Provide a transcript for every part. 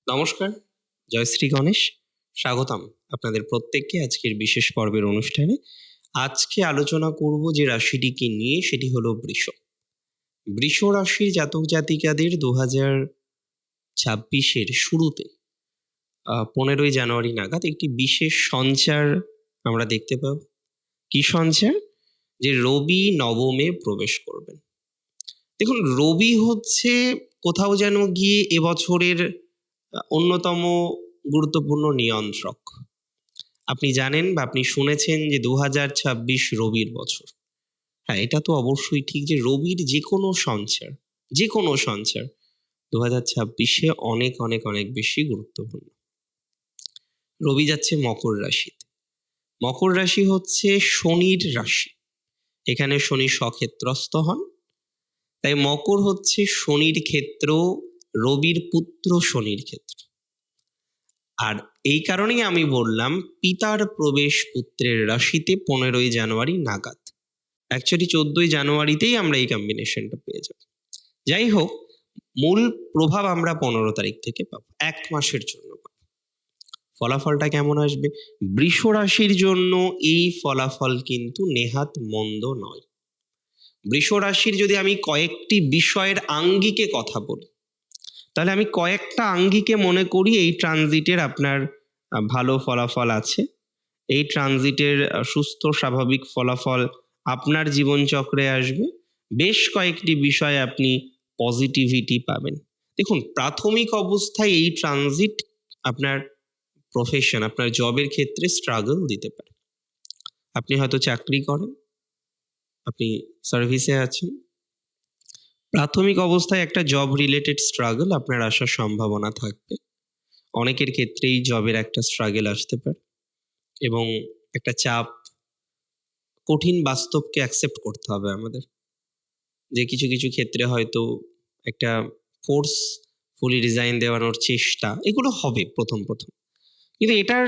নমস্কার, জয় শ্রী গণেশ। স্বাগতম আপনাদের প্রত্যেককে আজকের বিশেষ পর্বের অনুষ্ঠানে। আজকে আলোচনা করব যে রাশিটিকে নিয়ে, সেটি হলো বৃষ। বৃষ রাশির জাতক জাতিকাদের 2026-এর শুরুতে 15ই জানুয়ারি নাগাদ একটি বিশেষ সঞ্চার আমরা দেখতে পাব। কি সঞ্চার? যে রবি নবমে প্রবেশ করবেন। দেখুন, রবি হচ্ছে কোথাও যেন গিয়ে এবছরের অন্যতম গুরুত্বপূর্ণ নিয়ন্ত্রক। আপনি জানেন বা আপনি শুনেছেন যে 2026 রবির বছর। হ্যাঁ, এটা তো অবশ্যই ঠিক যে রবির যে কোনো সঞ্চার 2026-এ অনেক অনেক অনেক বেশি গুরুত্বপূর্ণ। রবি যাচ্ছে মকর রাশিতে। মকর রাশি হচ্ছে শনির রাশি। এখানে শনি স্বক্ষেত্রস্থ হন, তাই মকর হচ্ছে শনির ক্ষেত্র, রবির পুত্র শনির ক্ষেত্র। আর এই কারণেই আমি বললাম পিতার প্রবেশ পুত্রের রাশিতে 15ই জানুয়ারি নাগাদ। অ্যাকচুয়ালি 14ই জানুয়ারিতেই আমরা এই কম্বিনেশনটা পেয়ে যাব। যাই হোক, মূল প্রভাব আমরা 15 তারিখ থেকে পাবো, 1 মাসের জন্য পাবো। ফলাফলটা কেমন আসবে? বৃষ রাশির জন্য এই ফলাফল কিন্তু নেহাত মন্দ নয়। বৃষ রাশির যদি আমি কয়েকটি বিষয়ের আঙ্গিকে কথা বলি, তাহলে আমি কয়েকটা আঙ্গিকে মনে করি এই ট্রানজিটের আপনার ভালো ফলাফল আছে। এই ট্রানজিটের সুস্থ স্বাভাবিক ফলাফল আপনার জীবনচক্রে আসবে। বেশ কয়েকটি বিষয়ে আপনি পজিটিভিটি পাবেন। দেখুন, প্রাথমিক অবস্থায় এই ট্রানজিট আপনার প্রফেশন, আপনার জবের ক্ষেত্রে স্ট্রাগল দিতে পারে। আপনি হয়তো চাকরি করেন, আপনি সার্ভিসে আছেন, প্রাথমিক অবস্থায় একটা জব রিলেটেড স্ট্রাগল আপনার আসার সম্ভাবনা থাকবে। অনেকের ক্ষেত্রেই জবের একটা স্ট্রাগল আসতে পারে এবং একটা চাপ, কঠিন বাস্তবকে অ্যাকসেপ্ট করতে হবে আমাদের, যে কিছু কিছু ক্ষেত্রে হয়তো একটা ফোর্সফুলি রিজাইন দেওয়ানোর চেষ্টা, এগুলো হবে প্রথম কিন্তু এটার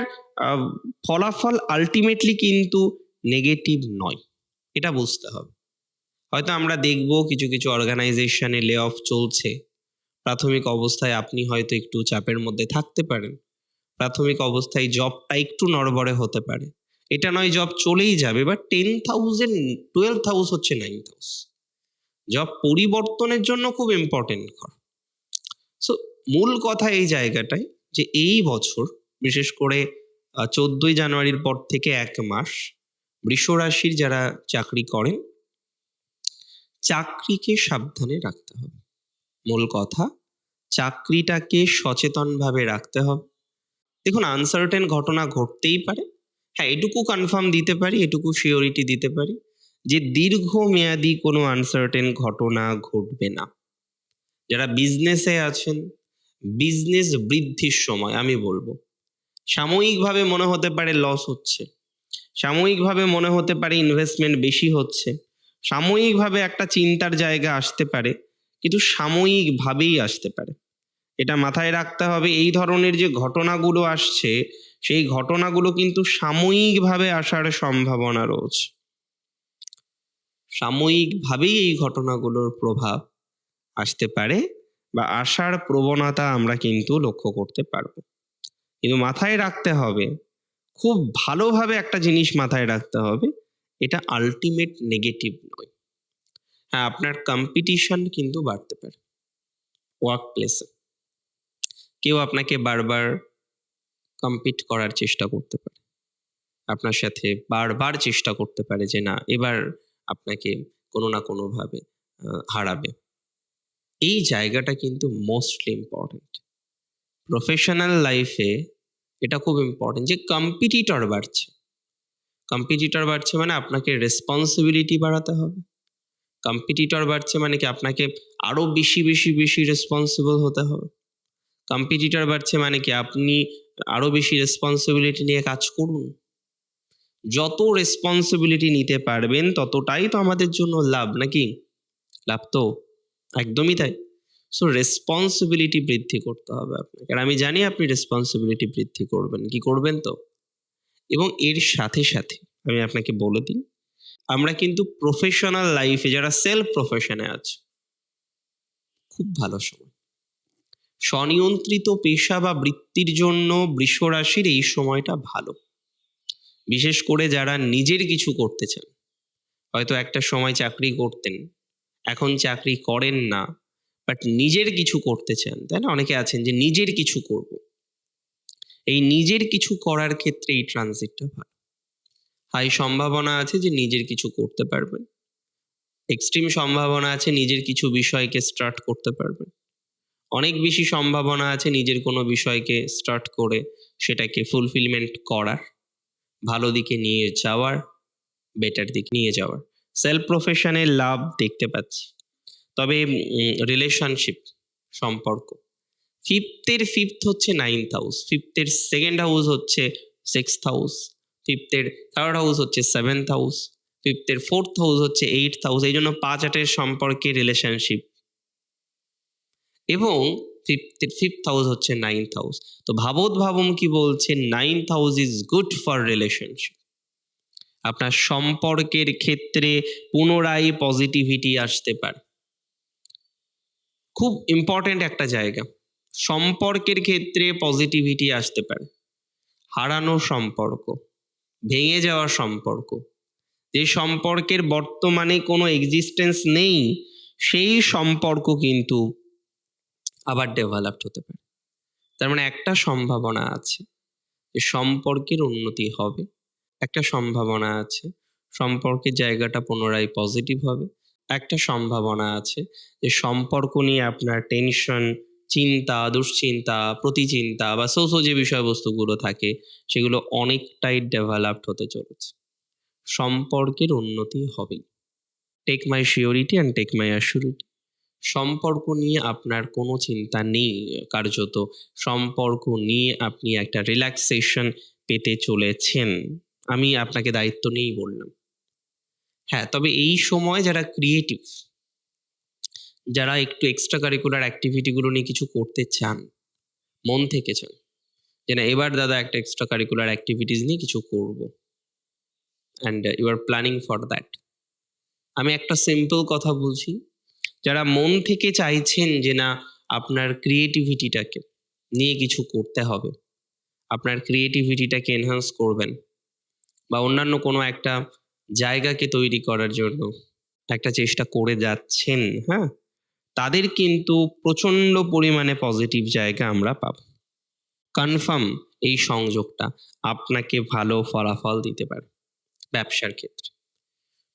ফলাফল আলটিমেটলি কিন্তু নেগেটিভ নয়, এটা বুঝতে হবে। হয়তো আমরা দেখব কিছু কিছু অর্গানাইজেশনে লে অফ চলছে। প্রাথমিক অবস্থায় আপনি হয়তো একটু চাপের মধ্যে থাকতে পারেন, প্রাথমিক অবস্থায় জবটা একটু নড়বড়ে হতে পারে। এটা নয় জব চলেই যাবে, বাট 10,000 12th হাউস হচ্ছে 9th হাউস। জব পরিবর্তনের জন্য খুব ইম্পর্টেন্ট ঘর। সো মূল কথা এই জায়গাটায় যে এই বছর বিশেষ করে 14ই জানুয়ারির পর থেকে 1 মাস বৃষ রাশির যারা চাকরি করেন, চাকরিকে সাবধানে রাখতে হবে। মূল কথা, চাকরিটাকে সচেতনভাবে রাখতে হবে। দেখুন, আনসার্টেন ঘটনা ঘটতেই পারে। হ্যাঁ, এটুকু কনফার্ম দিতে পারি, এটুকু সিওরিটি দিতে পারি যে দীর্ঘমেয়াদী কোনো আনসার্টেন ঘটনা ঘটবে না। যারা বিজনেসে আছেন, বিজনেস বৃদ্ধির সময় আমি বলবো, সাময়িকভাবে মনে হতে পারে লস হচ্ছে, সাময়িকভাবে মনে হতে পারে ইনভেস্টমেন্ট বেশি হচ্ছে, সাময়িকভাবে একটা চিন্তার জায়গা আসতে পারে, কিন্তু সাময়িকভাবেই আসতে পারে। এটা মাথায় রাখতে হবে। এই ধরনের যে ঘটনাগুলো আসছে, সেই ঘটনাগুলো কিন্তু সাময়িকভাবে আসার সম্ভাবনা রয়েছে। সাময়িকভাবেই এই ঘটনাগুলোর প্রভাব আসতে পারে বা আসার প্রবণতা আমরা কিন্তু লক্ষ্য করতে পারবো। কিন্তু মাথায় রাখতে হবে, খুব ভালোভাবে একটা জিনিস মাথায় রাখতে হবে, এটা আলটিমেট নেগেটিভ নয়। হ্যাঁ, আপনার কম্পিটিশন কিন্তু বাড়তে পারে ওয়ার্ক প্লেসে। কেউ আপনাকে বারবার কম্পিট করার চেষ্টা করতে পারে, আপনার সাথে বারবার চেষ্টা করতে পারে যে না, এবার আপনাকে কোনো না কোনোভাবে হারাবে। এই জায়গাটা কিন্তু মোস্টলি ইম্পর্টেন্ট প্রফেশনাল লাইফে। এটা খুব ইম্পর্টেন্ট যে কম্পিটিটর বাড়ছে মানে আপনাকে রেসপন্সিবিলিটি বাড়াতে হবে। কম্পিটিটর বাড়ছে মানে কি আপনাকে আরো বেশি বেশি বেশি রেসপন্সিবল হতে হবে। কম্পিটিটর বাড়ছে মানে কি আপনি আরো বেশি রেসপন্সিবিলিটি নিয়ে কাজ করুন। যত রেসপন্সিবিলিটি নিতে পারবেন ততটাই তো আমাদের জন্য লাভ, নাকি? লাভ তো একদমই তাই। সো রেসপন্সিবিলিটি বৃদ্ধি করতে হবে আপনাকে, আর আমি জানি আপনি রেসপন্সিবিলিটি বৃদ্ধি করবেন। কি করবেন তো? এবং এর সাথে সাথে আমি আপনাকে বলে দিই, আমরা কিন্তু প্রফেশনাল লাইফে যারা সেলফ প্রফেশনে আছে, খুব ভালো সময়। স্বনিয়ন্ত্রিত পেশা বা বৃত্তির জন্য বৃষ রাশির এই সময়টা ভালো, বিশেষ করে যারা নিজের কিছু করতে চান। হয়তো একটা সময় চাকরি করতেন, এখন চাকরি করেন না, বাট নিজের কিছু করতে চান, তাই না? অনেকে আছেন যে নিজের কিছু করব। এই নিজের কিছু করার ক্ষেত্রে এই ট্রানজিটটা ভালো। হাই সম্ভাবনা আছে যে নিজের কিছু করতে পারবেন, এক্সট্রিম সম্ভাবনা আছে নিজের কিছু বিষয়কে স্টার্ট করতে পারবেন, অনেক বেশি সম্ভাবনা আছে নিজের কোনো বিষয়কে স্টার্ট করে সেটাকে ফুলফিলমেন্ট করার, ভালো দিকে নিয়ে যাওয়ার, বেটার দিকে নিয়ে যাওয়ার। সেলফ প্রফেশনে লাভ দেখতে পাচ্ছি। তবে রিলেশনশিপ, সম্পর্ক, ফিফথ হচ্ছে 9th হাউস, ফিফথের সেকেন্ড হাউস হচ্ছে 6th হাউস, ফিফথের থার্ড হাউস হচ্ছে 7th হাউস, ফিফথের ফোর্থ হাউস হচ্ছে 8th হাউস। এই জন্য 5-8-এর সম্পর্কে রিলেশনশিপ, এবং ফিফথ হাউস হচ্ছে 9th হাউস। তো ভাবম কি বলছে, 9th house is good for relationship. আপনার সম্পর্কের ক্ষেত্রে পুনরায় পজিটিভিটি আসতে পারে। খুব ইম্পর্টেন্ট একটা জায়গা, সম্পর্কের ক্ষেত্রে পজিটিভিটি আসতে পারে। হারানো সম্পর্ক, ভেঙে যাওয়া সম্পর্ক, যে সম্পর্কের বর্তমানে কোনো এক্সিস্টেন্স নেই, সেই সম্পর্ক কিন্তু আবার ডেভেলপড হতে পারে। তার মানে একটা সম্ভাবনা আছে যে সম্পর্কের উন্নতি হবে, একটা সম্ভাবনা আছে সম্পর্কের জায়গাটা পুনরায় পজিটিভ হবে, একটা সম্ভাবনা আছে যে সম্পর্ক নিয়ে আপনার টেনশন, চিন্তা, দুশ্চিন্তা, প্রতিচিন্তা বা যে বিষয়বস্তুগুলো থাকে সেগুলো অনেকটাই ডেভেলপড হতে চলেছে। সম্পর্কের উন্নতি হবেই। Take my surety and take my assurity. সম্পর্ক নিয়ে আপনার কোনো চিন্তা নেই, কার্যত সম্পর্ক নিয়ে আপনি একটা রিল্যাক্সেশন পেতে চলেছেন। আমি আপনাকে দায়িত্ব নিয়েই বললাম। হ্যাঁ, তবে এই সময় যারা ক্রিয়েটিভ, যারা একটু এক্সট্রা কারিকুলার অ্যাক্টিভিটিগুলো নিয়ে কিছু করতে চান, মন থেকে চান যে না এবার দাদা একটা এক্সট্রা কারিকুলার অ্যাক্টিভিটিস নিয়ে কিছু করব, and you are planning for that, আমি একটা সিম্পল কথা বলছি, যারা মন থেকে চাইছেন যে না আপনার ক্রিয়েটিভিটিটাকে নিয়ে কিছু করতে হবে, আপনার ক্রিয়েটিভিটিটাকে এনহান্স করবেন, বা অন্যান্য কোনো একটা জায়গাকে তৈরি করার জন্য একটা চেষ্টা করে যাচ্ছেন, হ্যাঁ, তাদের কিন্তু প্রচন্ড পরিমাণে পজিটিভ জায়গা আমরা পাব। কনফার্ম এই সংযোগটা আপনাকে ভালো ফলাফল দিতে পারে ব্যবসার ক্ষেত্রে।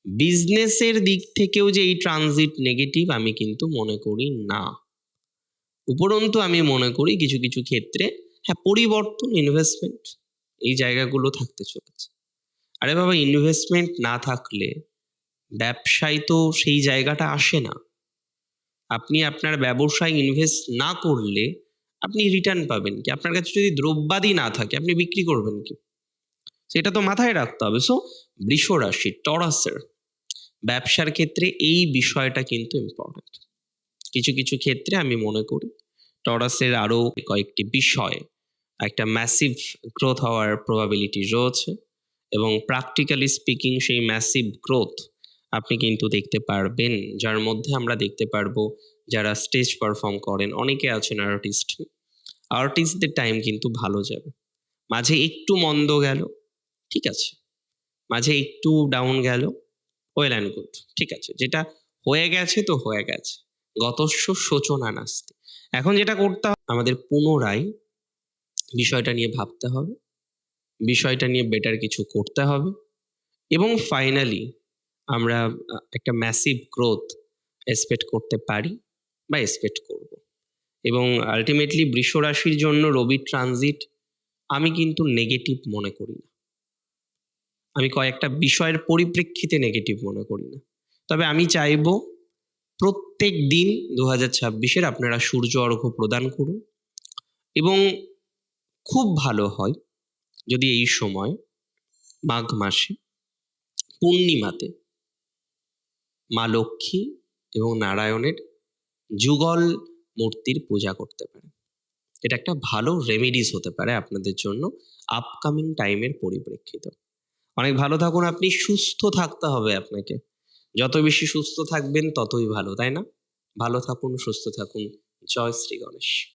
বিজনেসের দিক থেকেও যে এই ট্রানজিট নেগেটিভ আমি কিন্তু মনে করি না। উপরন্তু আমি মনে করি কিছু কিছু ক্ষেত্রে হ্যাঁ পরিবর্তন, ইনভেস্টমেন্ট, এই জায়গাগুলো থাকতে চলেছে। আরে বাবা, ইনভেস্টমেন্ট না থাকলে ব্যবসায় তো সেই জায়গাটা আসে না। আপনি আপনার ব্যবসায় ইনভেস্ট না করলে আপনি রিটার্ন পাবেন কি? আপনার কাছে যদি দ্রব্যাদি না থাকে আপনি বিক্রি করবেন কি? সেটা তো মাথায় রাখতে হবে। সো বৃষ রাশি, টরাসের ব্যবসার ক্ষেত্রে এই বিষয়টা কিন্তু ইম্পর্টেন্ট। কিছু কিছু ক্ষেত্রে আমি মনে করি টরাসের আরো কয়েকটি বিষয় একটা ম্যাসিভ গ্রোথ হওয়ার প্রবাবিলিটি রয়েছে, এবং প্র্যাকটিক্যালি স্পিকিং সেই ম্যাসিভ গ্রোথ আপনি কিন্তু দেখতে পারবেন, যার মধ্যে আমরা দেখতে পারবো যারা স্টেজ পারফর্ম করেন, অনেকে আছেন আর্টিস্ট, আর্টিস্টদের টাইম কিন্তু ভালো যাবে। মাঝে একটু মন্দ গেল, ঠিক আছে, মাঝে একটু ডাউন গেল, ওয়েল অ্যান্ড গুড, ঠিক আছে, যেটা হয়ে গেছে তো হয়ে গেছে, গতস্য শোচনা নাস্তি। এখন যেটা করতে হবে আমাদের পুনরায় বিষয়টা নিয়ে ভাবতে হবে, বিষয়টা নিয়ে বেটার কিছু করতে হবে, এবং ফাইনালি আমরা একটা ম্যাসিভ গ্রোথ এক্সপেক্ট করতে পারি বা এক্সপেক্ট করব। এবং আলটিমেটলি বৃষ রাশির জন্য রবি ট্রানজিট আমি কিন্তু নেগেটিভ মনে করি না। আমি কয়েকটা বিষয়ের পরিপ্রেক্ষিতে নেগেটিভ মনে করি না। তবে আমি চাইবো প্রত্যেক দিন 2026-এর আপনারা সূর্য অর্ঘ্য প্রদান করুন, এবং খুব ভালো হয় যদি এই সময় মাঘ মাসে পূর্ণিমাতে মা লক্ষ্মী এবং নারায়ণের যুগল মূর্তির পূজা করতে পারেন। এটা একটা ভালো রেমেডিস হতে পারে আপনাদের জন্য আপকামিং টাইমের পরিপ্রেক্ষিতে। অনেক ভালো থাকুন আপনি, সুস্থ থাকতে হবে আপনাকে। যত বেশি সুস্থ থাকবেন ততই ভালো, তাই না? ভালো থাকুন, সুস্থ থাকুন। জয় শ্রী গণেশ।